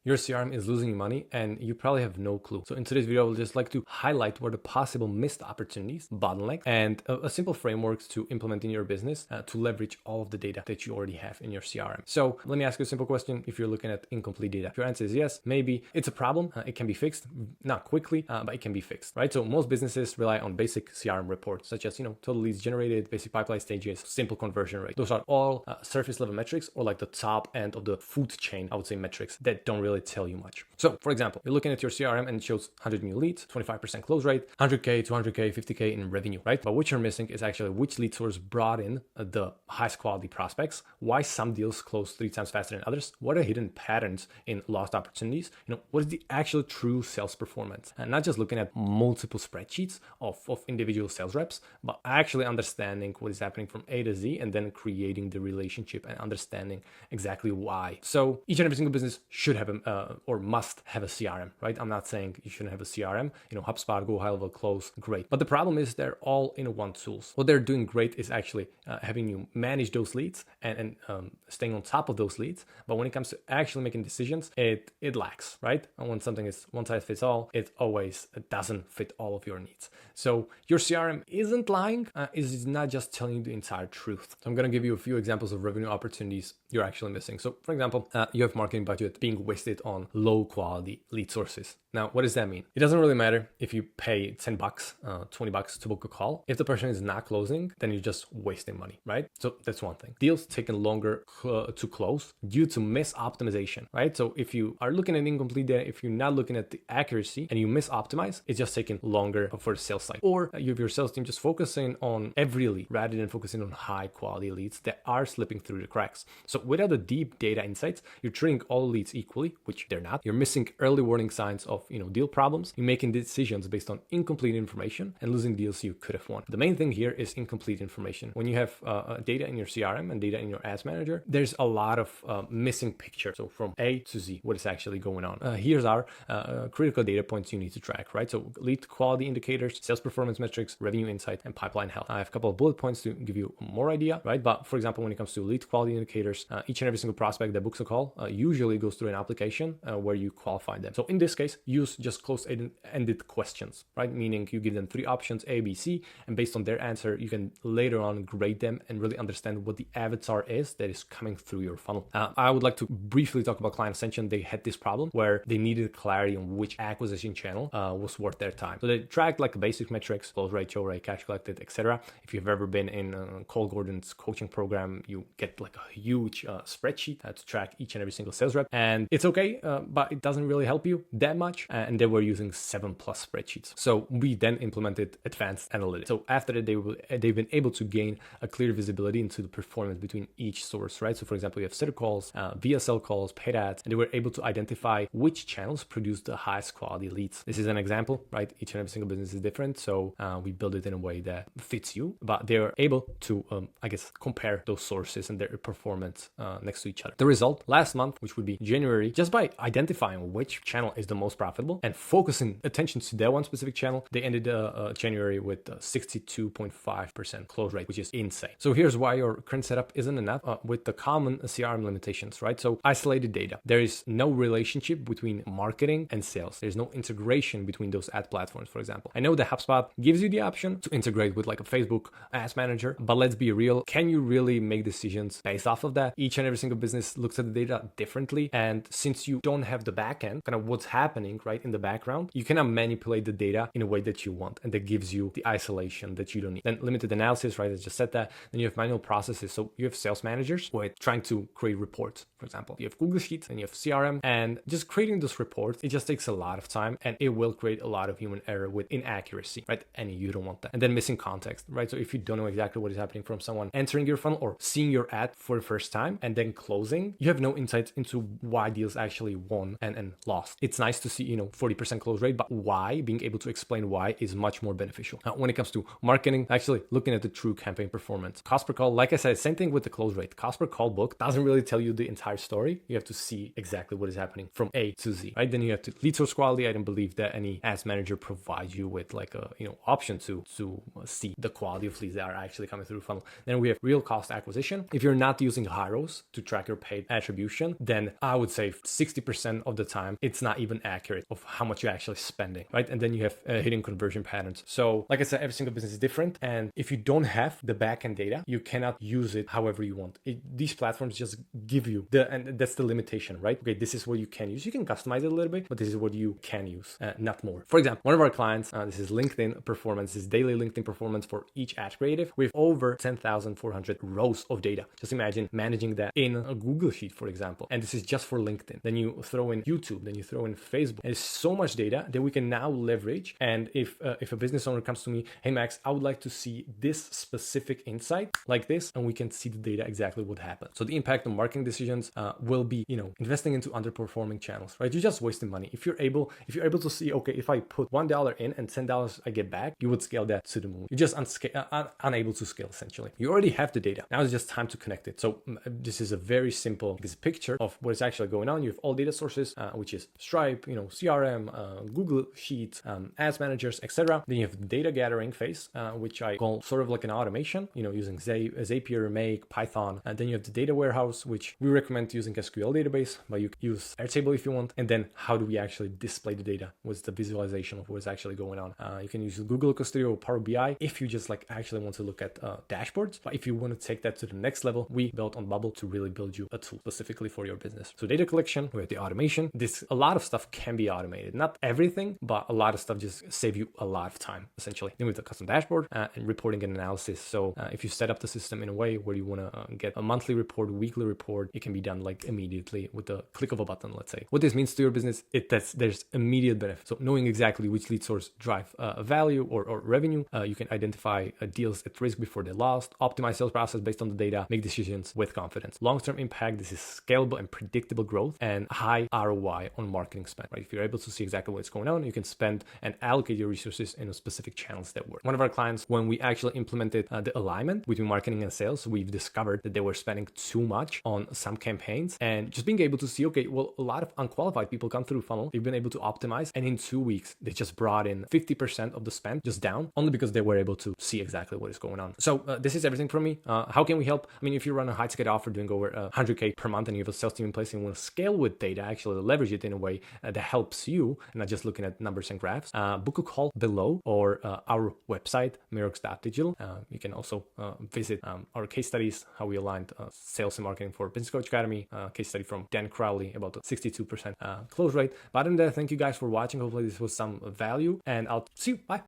your CRM is losing you money and you probably have no clue. So in today's video, I would just like to highlight what are the possible missed opportunities, bottlenecks, and a simple frameworks to implement in your business to leverage all of the data that you already have in your CRM. So let me ask you a simple question. If you're looking at incomplete data, if your answer is yes, maybe it's a problem. It can be fixed, not quickly, but it can be fixed, right? So most businesses rely on basic CRM reports, such as, total leads generated, basic pipeline stages, simple conversion rate. Those are all surface level metrics, or like the top end of the food chain, I would say, metrics that don't really tell you much. So for example, you're looking at your CRM and it shows 100 new leads, 25% close rate, 100K, 200K, 50K in revenue, right? But what you're missing is actually which lead source brought in the highest quality prospects, why some deals close 3 times faster than others, what are hidden patterns in lost opportunities, what is the actual true sales performance, and not just looking at multiple spreadsheets of individual sales reps, but actually understanding what is happening from A to Z and then creating the relationship and understanding exactly why. So each and every single business should have or must have a CRM, right? I'm not saying you shouldn't have a CRM. HubSpot, Go High Level, Close, great. But the problem is they're all in one tools. What they're doing great is actually having you manage those leads and staying on top of those leads. But when it comes to actually making decisions, it lacks, right? And when something is one size fits all, it always doesn't fit all of your needs. So your CRM isn't lying. It's not just telling you the entire truth. So I'm going to give you a few examples of revenue opportunities you're actually missing. So for example, you have marketing budget being wasted on low quality lead sources. Now, what does that mean? It doesn't really matter if you pay $10, $20 to book a call. If the person is not closing, then you're just wasting money, right? So that's one thing. Deals taking longer to close due to misoptimization, right? So if you are looking at incomplete data, if you're not looking at the accuracy and you misoptimize, it's just taking longer for the sales cycle. Or you have your sales team just focusing on every lead rather than focusing on high quality leads that are slipping through the cracks. So without the deep data insights, you're treating all leads equally, which they're not. You're missing early warning signs of deal problems. You're making decisions based on incomplete information and losing deals you could have won. The main thing here is incomplete information. When you have data in your CRM and data in your ads manager, there's a lot of missing picture. So from A to Z, what is actually going on? Here's our critical data points you need to track, right? So lead quality indicators, sales performance metrics, revenue insight, and pipeline health. I have a couple of bullet points to give you more idea, right? But for example, when it comes to lead quality indicators, each and every single prospect that books a call usually goes through an application where you qualify them. So in this case, use just close-ended questions, right? Meaning you give them 3 options, A, B, C, and based on their answer, you can later on grade them and really understand what the avatar is that is coming through your funnel. I would like to briefly talk about Client Ascension. They had this problem where they needed clarity on which acquisition channel was worth their time. So they tracked like basic metrics, close rate, show rate, cash collected, etc. If you've ever been in Cole Gordon's coaching program, you get like a huge spreadsheet to track each and every single sales rep. And it's okay, but it doesn't really help you that much. And they were using 7+ spreadsheets. So we then implemented advanced analytics. So after that, they've been able to gain a clear visibility into the performance between each source, right? So for example, you have sitter calls, VSL calls, paid ads, and they were able to identify which channels produce the highest quality leads. This is an example, right? Each and every single business is different. So we build it in a way that fits you, but they're able to, compare those sources and their performance next to each other. The result last month, which would be January, just by identifying which channel is the most profitable and focusing attention to that one specific channel, they ended January with 62.5% close rate, which is insane. So here's why your current setup isn't enough with the common CRM limitations, right? So isolated data. There is no relationship between marketing and sales. There's no integration between those ad platforms, for example. I know that HubSpot gives you the option to integrate with like a Facebook ads manager, but let's be real. Can you really make decisions based off of that? Each and every single business looks at the data differently. And since you don't have the backend, kind of what's happening right in the background, you cannot manipulate the data in a way that you want. And that gives you the isolation that you don't need. Then limited analysis, right? I just said that. Then you have manual processes. So you have sales managers who are trying to create reports, for example. You have Google Sheets and you have CRM, and just creating those reports, it just takes a lot of time and it will create a lot of human error with inaccuracy, right? And you don't want that. And then missing context, right? So if you don't know exactly what is happening from someone entering your funnel or seeing your ad for the first time and then closing, you have no insight into why deals actually won and lost. It's nice to see, 40% close rate, but why, being able to explain why is much more beneficial. Now, when it comes to marketing, actually looking at the true campaign performance, cost per call, like I said, same thing with the close rate. Cost per call book doesn't really tell you the entire story. You have to see exactly what is happening from A to Z, right? Then you have to lead source quality. I don't believe that any ads manager provides you with like a, option to see the quality of leads that are actually coming through the funnel. Then we have real cost acquisition. If you're not using high arrows to track your paid attribution, then I would say 60% of the time it's not even accurate of how much you're actually spending, right? And then you have hidden conversion patterns. So like I said, every single business is different, and if you don't have the backend data, you cannot use it however you want. These platforms just give you and that's the limitation, right? Okay, this is what you can use. You can customize it a little bit, but this is what you can use, not more. For example, one of our clients, this is LinkedIn performance, this is daily LinkedIn performance for each ad creative with over 10,400 rows of data. Just imagine managing that in a Google Sheet, for example. And this is just for LinkedIn. Then you throw in YouTube, then you throw in Facebook. There's so much data that we can now leverage. And if a business owner comes to me, hey Max, I would like to see this specific insight like this, and we can see the data exactly what happened. So the impact on marketing decisions will be, investing into underperforming channels, right? You're just wasting money. If you're able to see, okay, if I put $1 in and $10 I get back, you would scale that to the moon. You're just unable to scale, essentially. You already have the data. Now it's just time to connect it. So this is a very simple picture of what is actually going on. You have all data sources, which is Stripe, CRM, Google Sheets, Ads Managers, etc. Then you have the data gathering phase, which I call sort of like an automation, using Zapier, Make, Python. And then you have the data warehouse, which we recommend using SQL database, but you can use Airtable if you want. And then how do we actually display the data? What's the visualization of what's actually going on? You can use Google Custodio or Power BI if you just actually want to look at dashboards. But if you want to take that to the next level, we built on Bubble to really build you a tool specifically for your business. So data collection, we have the automation. A lot of stuff can be automated. Not everything, but a lot of stuff just save you a lot of time, essentially. Then we have the custom dashboard and reporting and analysis. So if you set up the system in a way where you want to get a monthly report, weekly report, it can be done immediately with the click of a button, let's say. What this means to your business, there's immediate benefit. So knowing exactly which lead source drive value or revenue, you can identify deals at risk before they're lost, optimize sales process based on the data, make decisions with confidence. Long-term impact, this is scalable and predictable growth and high ROI on marketing spend, right? If you're able to see exactly what's going on, you can spend and allocate your resources in specific channels that work. One of our clients, when we actually implemented the alignment between marketing and sales, we've discovered that they were spending too much on some campaigns, and just being able to see, okay, well, a lot of unqualified people come through funnel, they've been able to optimize, and in 2 weeks, they just brought in 50% of the spend just down, only because they were able to see exactly what is going on. So this is everything from me. How can we help? I mean, if you run a high ticket offer doing over 100K per month and you have a sales team in place and you want to scale with data, actually leverage it in a way that helps you and not just looking at numbers and graphs, book a call below or our website, mirox.digital. You can also visit our case studies, how we aligned sales and marketing for Business Coach Academy, case study from Dan Crowley about the 62% close rate. But other than that, thank you guys for watching. Hopefully this was some value, and I'll see you. Bye.